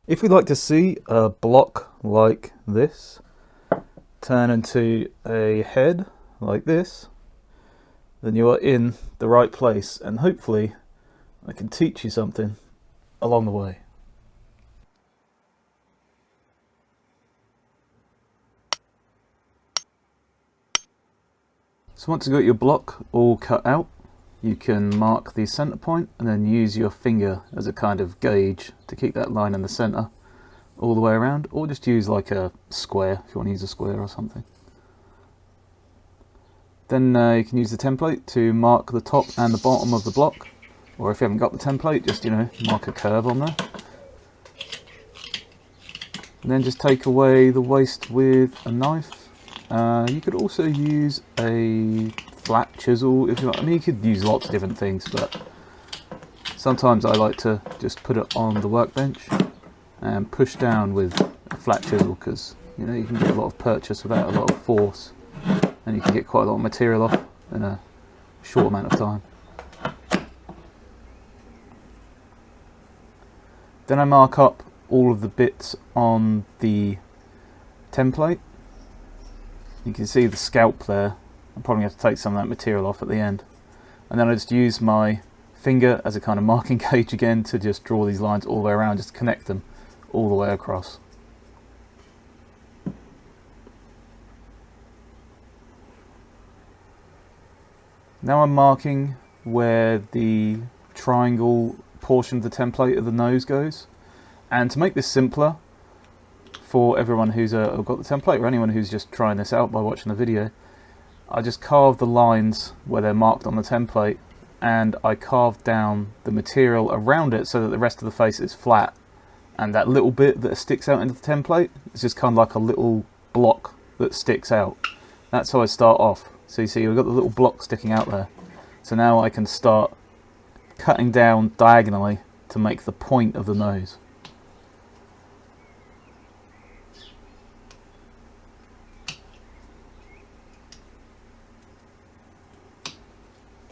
If we'd like to see a block like this turn into a head like this, then you are in the right place, and hopefully I can teach you something along the way. So once you've got your block all cut out, you can mark the center point and then use your finger as a kind of gauge to keep that line in the center all the way around, or just use like a square if you want to use a square or something. Then you can use the template to mark the top and the bottom of the block, or if you haven't got the template, just mark a curve on there. And then just take away the waste with a knife. You could also use a flat chisel if you want. I mean, you could use lots of different things, but sometimes I like to just put it on the workbench and push down with a flat chisel, because you can get a lot of purchase without a lot of force, and you can get quite a lot of material off in a short amount of time. Then I mark up all of the bits on the template. You can see the scalp there. I'll probably have to take some of that material off at the end. And then I just use my finger as a kind of marking gauge again to just draw these lines all the way around, just to connect them all the way across. Now I'm marking where the triangle portion of the template of the nose goes. And to make this simpler for everyone who's got the template, or anyone who's just trying this out by watching the video, I just carve the lines where they're marked on the template, and I carve down the material around it so that the rest of the face is flat, and that little bit that sticks out into the template is just kind of like a little block that sticks out. That's how I start off. So you see we've got the little block sticking out there. So now I can start cutting down diagonally to make the point of the nose.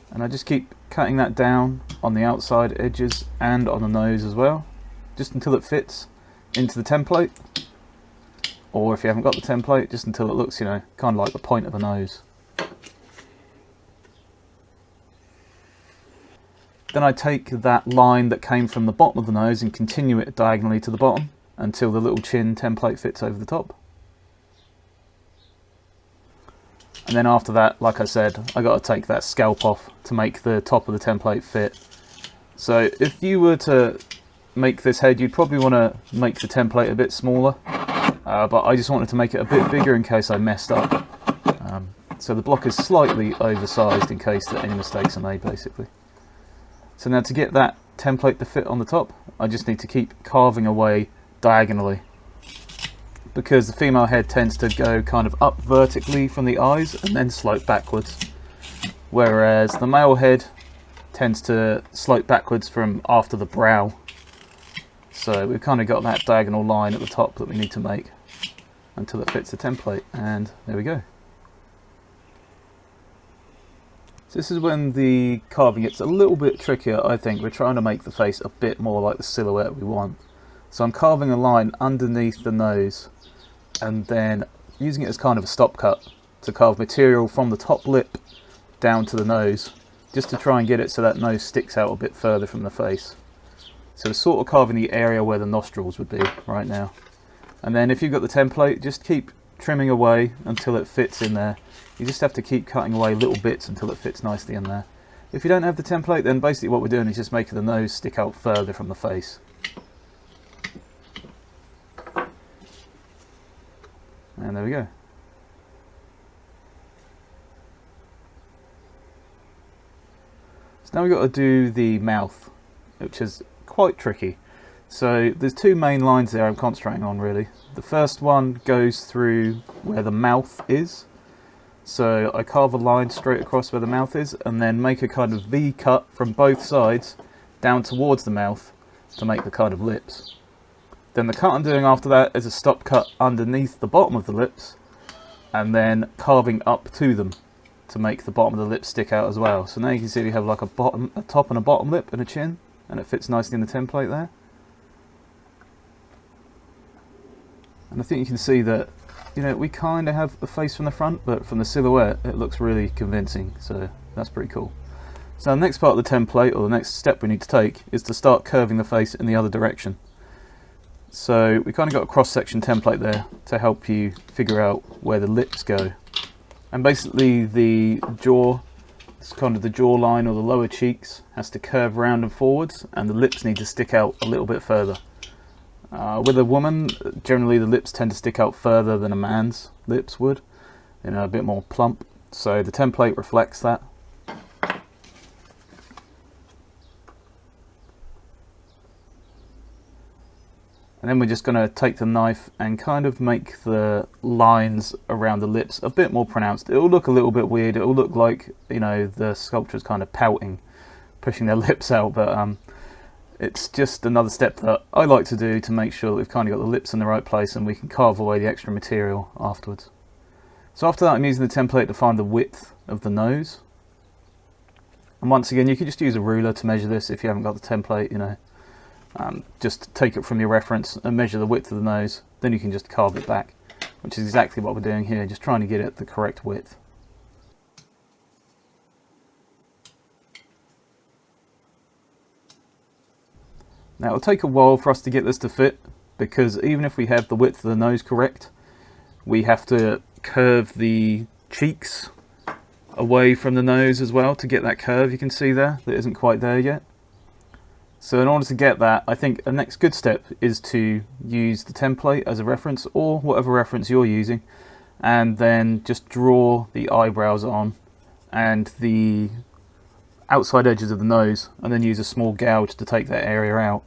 And I just keep cutting that down on the outside edges and on the nose as well, just until it fits into the template, or if you haven't got the template, just until it looks, kind of like the point of a nose. Then I take that line that came from the bottom of the nose and continue it diagonally to the bottom until the little chin template fits over the top. And then after that, like I said, I got to take that scalp off to make the top of the template fit. So if you were to make this head, you'd probably want to make the template a bit smaller, but I just wanted to make it a bit bigger in case I messed up. So the block is slightly oversized in case that any mistakes are made, basically. So now to get that template to fit on the top, I just need to keep carving away diagonally, because the female head tends to go kind of up vertically from the eyes and then slope backwards, whereas the male head tends to slope backwards from after the brow. So we've kind of got that diagonal line at the top that we need to make until it fits the template, and there we go. So this is when the carving gets a little bit trickier, I think. We're trying to make the face a bit more like the silhouette we want. So I'm carving a line underneath the nose, and then using it as kind of a stop cut to carve material from the top lip down to the nose, just to try and get it so that nose sticks out a bit further from the face. So we're sort of carving the area where the nostrils would be right now. And then if you've got the template, just keep trimming away until it fits in there. You just have to keep cutting away little bits until it fits nicely in there. If you don't have the template, then basically what we're doing is just making the nose stick out further from the face. And there we go. So now we've got to do the mouth, which is quite tricky. So there's two main lines there I'm concentrating on, really. The first one goes through where the mouth is. So I carve a line straight across where the mouth is, and then make a kind of V cut from both sides down towards the mouth to make the kind of lips. Then the cut I'm doing after that is a stop cut underneath the bottom of the lips, and then carving up to them to make the bottom of the lips stick out as well. So now you can see we have like a top and a bottom lip and a chin, and it fits nicely in the template there. And I think you can see that, you know, we kind of have a face from the front, but from the silhouette it looks really convincing, so that's pretty cool. So the next part of the template, or the next step we need to take, is to start curving the face in the other direction. So we kind of got a cross-section template there to help you figure out where the lips go. And basically the jaw, it's kind of the jawline or the lower cheeks, has to curve round and forwards, and the lips need to stick out a little bit further. With a woman, generally the lips tend to stick out further than a man's lips would, you know, a bit more plump. So the template reflects that. And then we're just going to take the knife and kind of make the lines around the lips a bit more pronounced. It will look a little bit weird. It will look like, you know, the sculpture's kind of pouting, pushing their lips out, but it's just another step that I like to do to make sure that we've kind of got the lips in the right place and we can carve away the extra material afterwards. So after that, I'm using the template to find the width of the nose. And once again, you can just use a ruler to measure this if you haven't got the template, you know. Just take it from your reference and measure the width of the nose, then you can just carve it back, which is exactly what we're doing here, just trying to get it the correct width. Now it'll take a while for us to get this to fit, because even if we have the width of the nose correct, we have to curve the cheeks away from the nose as well to get that curve you can see there that isn't quite there yet. So in order to get that, I think the next good step is to use the template as a reference, or whatever reference you're using, and then just draw the eyebrows on and the outside edges of the nose, and then use a small gouge to take that area out.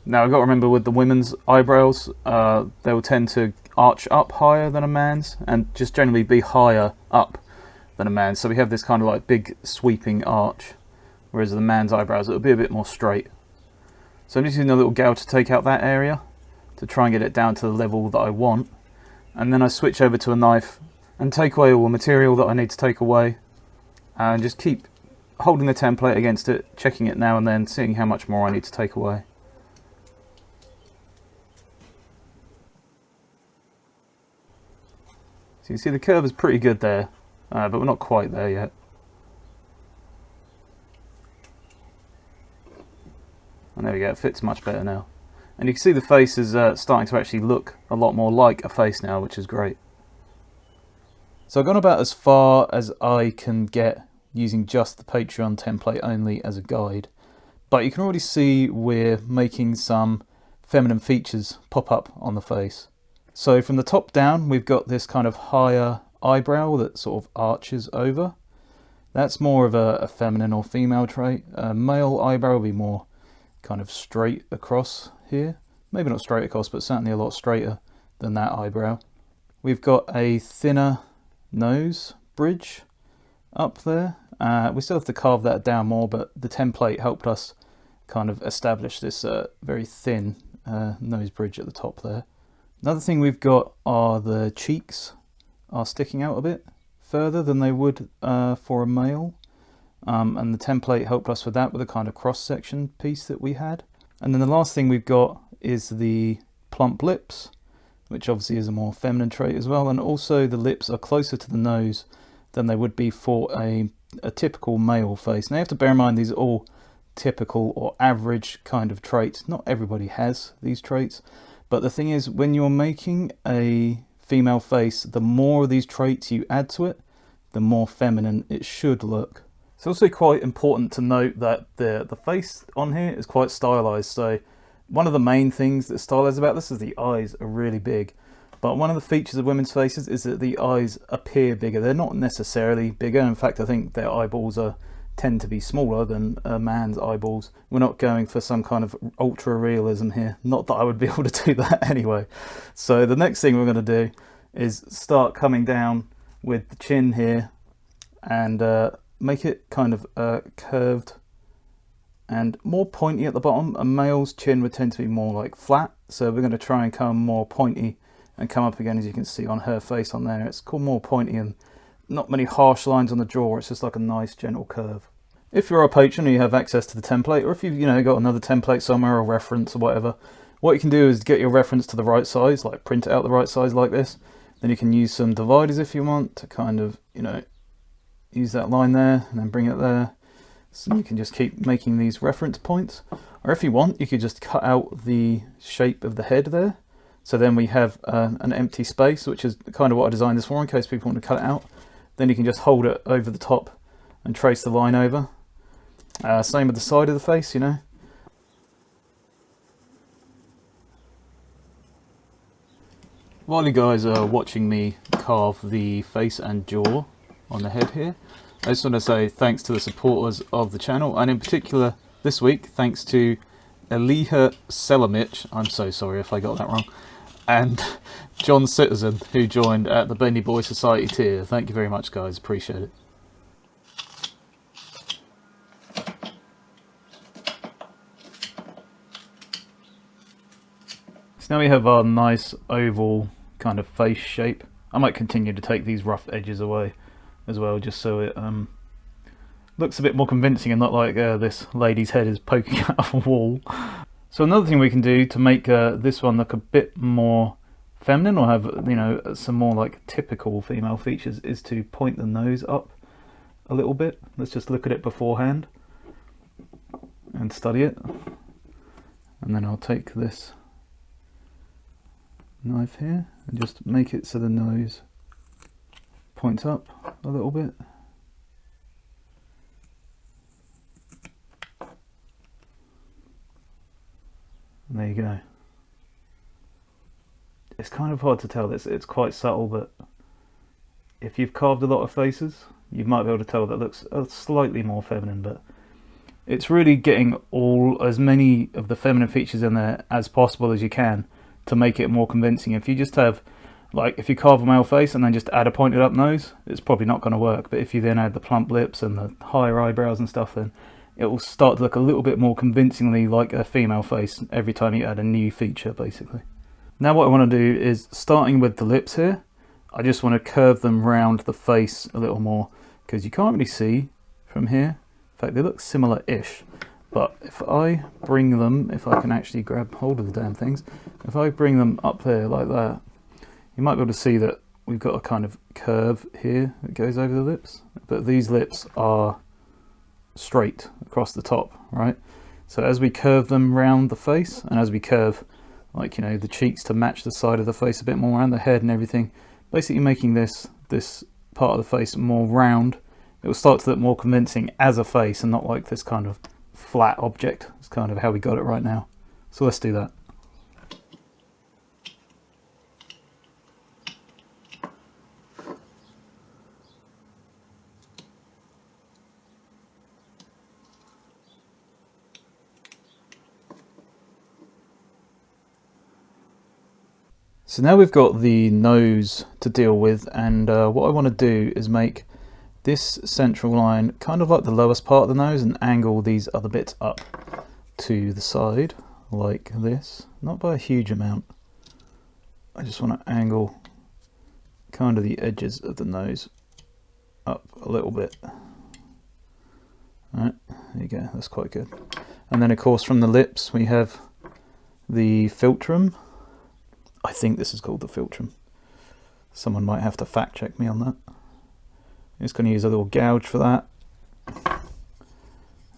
Now I've got to remember with the women's eyebrows, they will tend to arch up higher than a man's, and just generally be higher up than a man's. So we have this kind of like big sweeping arch, whereas the man's eyebrows, it'll be a bit more straight. So I'm just using a little gouge to take out that area, to try and get it down to the level that I want. And then I switch over to a knife and take away all the material that I need to take away, and just keep holding the template against it, checking it now and then, seeing how much more I need to take away. So you can see the curve is pretty good there, but we're not quite there yet. And there we go, it fits much better now. And you can see the face is starting to actually look a lot more like a face now, which is great. So I've gone about as far as I can get using just the Patreon template only as a guide. But you can already see we're making some feminine features pop up on the face. So from the top down, we've got this kind of higher eyebrow that sort of arches over. That's more of a feminine or female trait. A male eyebrow will be more kind of straight across here. Maybe not straight across, but certainly a lot straighter than that eyebrow. We've got a thinner nose bridge up there. We still have to carve that down more, but the template helped us kind of establish this very thin nose bridge at the top there. Another thing we've got are the cheeks are sticking out a bit further than they would for a male. And the template helped us with that, with a kind of cross-section piece that we had. And then the last thing we've got is the plump lips, which obviously is a more feminine trait as well. And also the lips are closer to the nose than they would be for a typical male face. Now you have to bear in mind these are all typical or average kind of traits. Not everybody has these traits, but the thing is, when you're making a female face, the more of these traits you add to it, the more feminine it should look. It's also quite important to note that the face on here is quite stylized. So one of the main things that's stylized about this is the eyes are really big. But one of the features of women's faces is that the eyes appear bigger. They're not necessarily bigger. In fact, I think their eyeballs tend to be smaller than a man's eyeballs. We're not going for some kind of ultra realism here. Not that I would be able to do that anyway. So the next thing we're going to do is start coming down with the chin here and make it kind of curved and more pointy at the bottom. A male's chin would tend to be more like flat, so we're going to try and come more pointy and come up again, as you can see on her face on there. It's called more pointy and not many harsh lines on the jaw. It's just like a nice gentle curve. If you're a patron and you have access to the template, or if you've got another template somewhere or reference or whatever, What you can do is get your reference to the right size, like print it out the right size like this. Then you can use some dividers if you want to kind of, you know, use that line there and then bring it there. So you can just keep making these reference points. Or if you want, you could just cut out the shape of the head there. So then we have an empty space, which is kind of what I designed this for in case people want to cut it out. Then you can just hold it over the top and trace the line over. Same with the side of the face, you know. While you guys are watching me carve the face and jaw on the head here, I just want to say thanks to the supporters of the channel, and in particular this week thanks to Eliha Selamich, I'm so sorry if I got that wrong, and John Citizen, who joined at the Bendy Boy Society tier. Thank you very much guys, appreciate it. So now we have our nice oval kind of face shape. I might continue to take these rough edges away as well, just so it looks a bit more convincing and not like this lady's head is poking out of a wall. So another thing we can do to make this one look a bit more feminine, or have, you know, some more like typical female features, is to point the nose up a little bit. Let's just look at it beforehand and study it, and then I'll take this knife here and just make it so the nose points up a little bit. And there you go. It's kind of hard to tell this, it's quite subtle, but if you've carved a lot of faces you might be able to tell that looks slightly more feminine, but it's really getting as many of the feminine features in there as possible as you can to make it more convincing. If you just have, like, if you carve a male face and then just add a pointed up nose, it's probably not going to work. But if you then add the plump lips and the higher eyebrows and stuff, then it will start to look a little bit more convincingly like a female face every time you add a new feature, basically. Now what I want to do is, starting with the lips here, I just want to curve them round the face a little more, because you can't really see from here. In fact, they look similar-ish. But if I bring them, if I can actually grab hold of the damn things, if I bring them up there like that, you might be able to see that we've got a kind of curve here that goes over the lips. But these lips are straight across the top, right? So as we curve them round the face, and as we curve, like, you know, the cheeks to match the side of the face a bit more, around the head and everything, basically making this part of the face more round, it will start to look more convincing as a face and not like this kind of flat object. It's kind of how we got it right now. So let's do that. So now we've got the nose to deal with, and what I want to do is make this central line kind of like the lowest part of the nose and angle these other bits up to the side like this. Not by a huge amount. I just want to angle kind of the edges of the nose up a little bit. Alright, there you go, that's quite good. And then of course from the lips we have the philtrum. I think this is called the philtrum. Someone might have to fact check me on that. I'm just going to use a little gouge for that,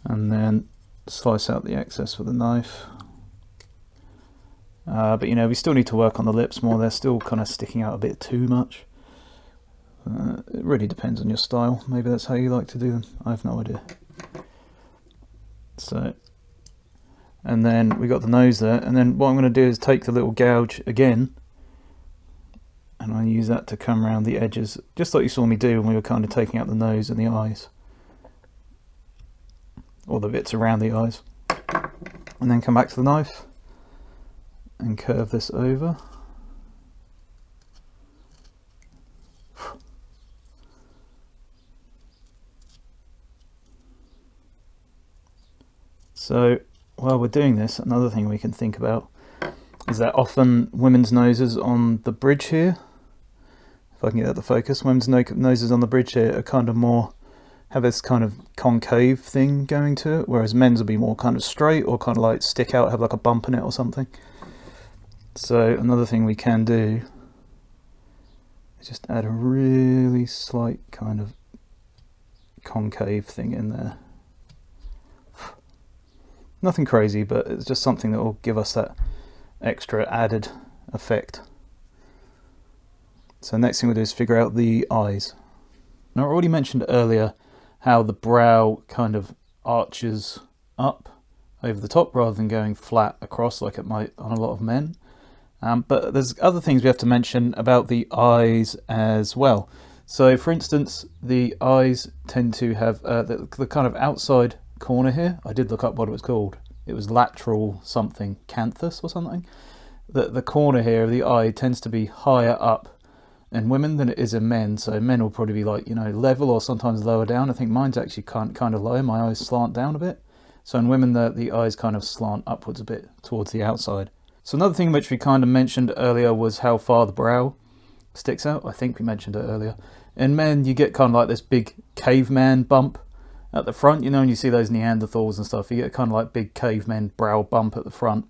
and then slice out the excess with a knife. But you know, we still need to work on the lips more. They're still kind of sticking out a bit too much. It really depends on your style. Maybe that's how you like to do them. I have no idea. So, and then we got the nose there, and then what I'm going to do is take the little gouge again, and I use that to come around the edges, just like you saw me do when we were kind of taking out the nose and the eyes, or the bits around the eyes, and then come back to the knife and curve this over. So while we're doing this, another thing we can think about is that often women's noses on the bridge here, if I can get that to focus, women's noses on the bridge here are kind of more, have this kind of concave thing going to it, whereas men's will be more kind of straight or kind of like stick out, have like a bump in it or something. So another thing we can do is just add a really slight kind of concave thing in there. Nothing crazy, but it's just something that will give us that extra added effect. So next thing we'll do is figure out the eyes. Now I already mentioned earlier how the brow kind of arches up over the top rather than going flat across like it might on a lot of men. But there's other things we have to mention about the eyes as well. So for instance, the eyes tend to have the kind of outside corner here. I did look up what it was called. It was lateral something, canthus or something. The corner here of the eye tends to be higher up in women than it is in men. So men will probably be like, you know, level or sometimes lower down. I think mine's actually kind of low. My eyes slant down a bit. So in women, the eyes kind of slant upwards a bit towards the outside. So another thing which we kind of mentioned earlier was how far the brow sticks out. I think we mentioned it earlier. In men, you get kind of like this big caveman bump at the front. You know, when you see those Neanderthals and stuff, you get kind of like big caveman brow bump at the front.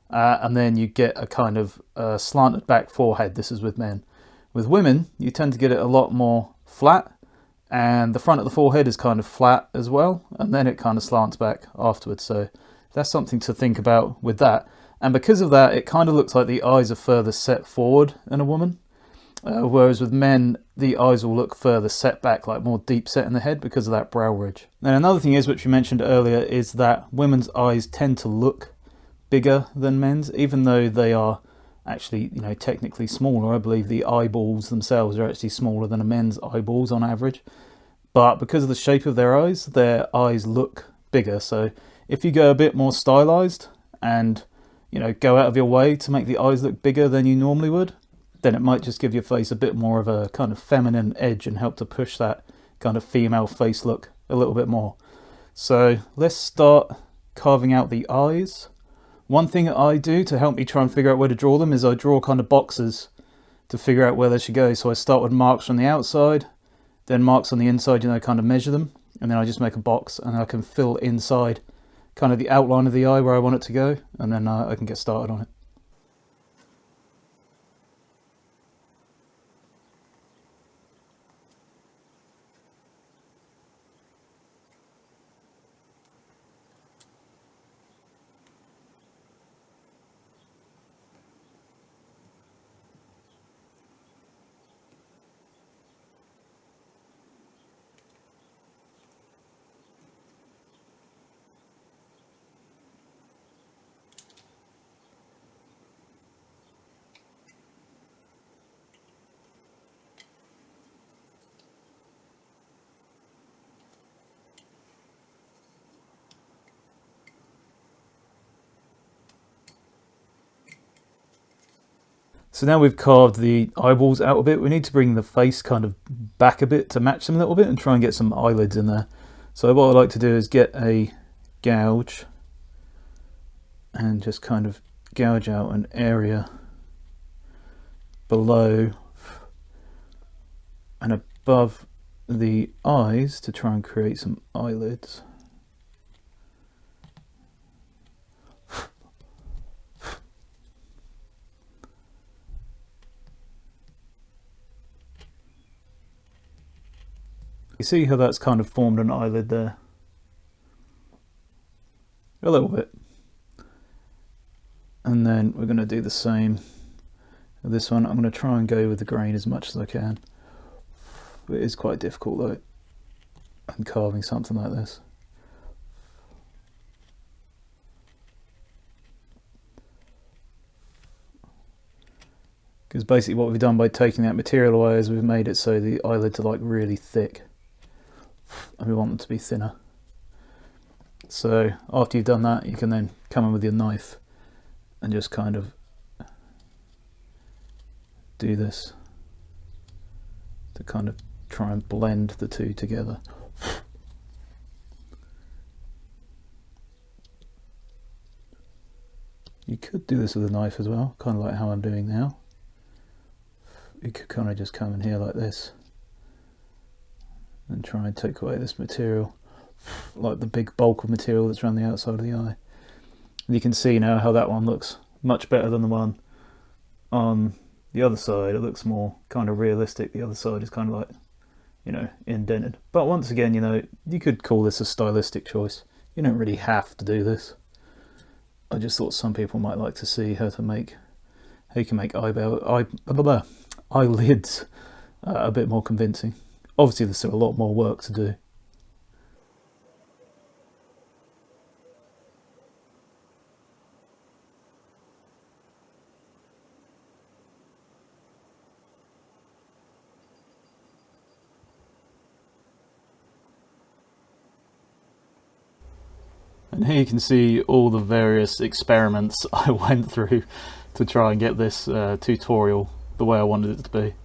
And then you get a kind of slanted back forehead. This is with men. With women, you tend to get it a lot more flat. And the front of the forehead is kind of flat as well. And then it kind of slants back afterwards. So that's something to think about with that. And because of that, it kind of looks like the eyes are further set forward in a woman. Whereas with men, the eyes will look further set back, like more deep set in the head because of that brow ridge. And another thing is, which we mentioned earlier, is that women's eyes tend to look bigger than men's, even though they are actually, you know, technically smaller. I believe the eyeballs themselves are actually smaller than a men's eyeballs on average. But because of the shape of their eyes look bigger. So if you go a bit more stylized and, you know, go out of your way to make the eyes look bigger than you normally would, then it might just give your face a bit more of a kind of feminine edge and help to push that kind of female face look a little bit more. So let's start carving out the eyes. One thing that I do to help me try and figure out where to draw them is I draw kind of boxes to figure out where they should go. So I start with marks from the outside, then marks on the inside, you know, kind of measure them, and then I just make a box and I can fill inside kind of the outline of the eye where I want it to go, and then I can get started on it. So now we've carved the eyeballs out a bit, we need to bring the face kind of back a bit to match them a little bit and try and get some eyelids in there. So what I like to do is get a gouge and just kind of gouge out an area below and above the eyes to try and create some eyelids. You see how that's kind of formed an eyelid there? A little bit. And then we're going to do the same with this one. I'm going to try and go with the grain as much as I can. It is quite difficult though, and carving something like this. Because basically what we've done by taking that material away is we've made it so the eyelids are like really thick. And we want them to be thinner. So after you've done that, you can then come in with your knife and just kind of do this to kind of try and blend the two together. You could do this with a knife as well, kind of like how I'm doing now. You could kind of just come in here like this and try and take away this material, like the big bulk of material that's around the outside of the eye. And you can see now how that one looks much better than the one on the other side, it looks more kind of realistic. The other side is kind of like, you know, indented. But once again, you know, you could call this a stylistic choice. You don't really have to do this. I just thought some people might like to see how you can make eyelids a bit more convincing. Obviously there's still a lot more work to do. And here you can see all the various experiments I went through to try and get this tutorial the way I wanted it to be.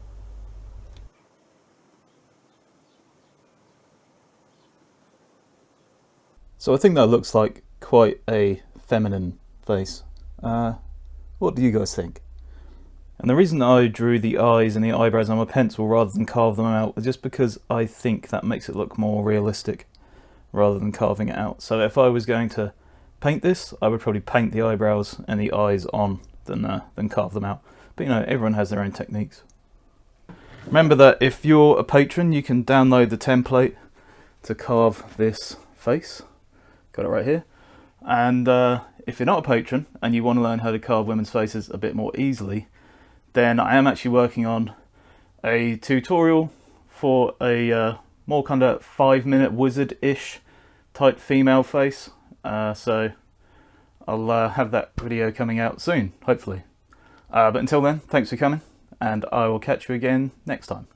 So I think that looks like quite a feminine face. What do you guys think? And the reason I drew the eyes and the eyebrows on my pencil rather than carve them out is just because I think that makes it look more realistic rather than carving it out. So if I was going to paint this, I would probably paint the eyebrows and the eyes on than carve them out. But you know, everyone has their own techniques. Remember that if you're a patron, you can download the template to carve this face. Got it right here. And if you're not a patron and you want to learn how to carve women's faces a bit more easily, then I am actually working on a tutorial for a more kind of 5-minute wizard-ish type female face. So I'll have that video coming out soon, hopefully. But until then, thanks for coming, and I will catch you again next time.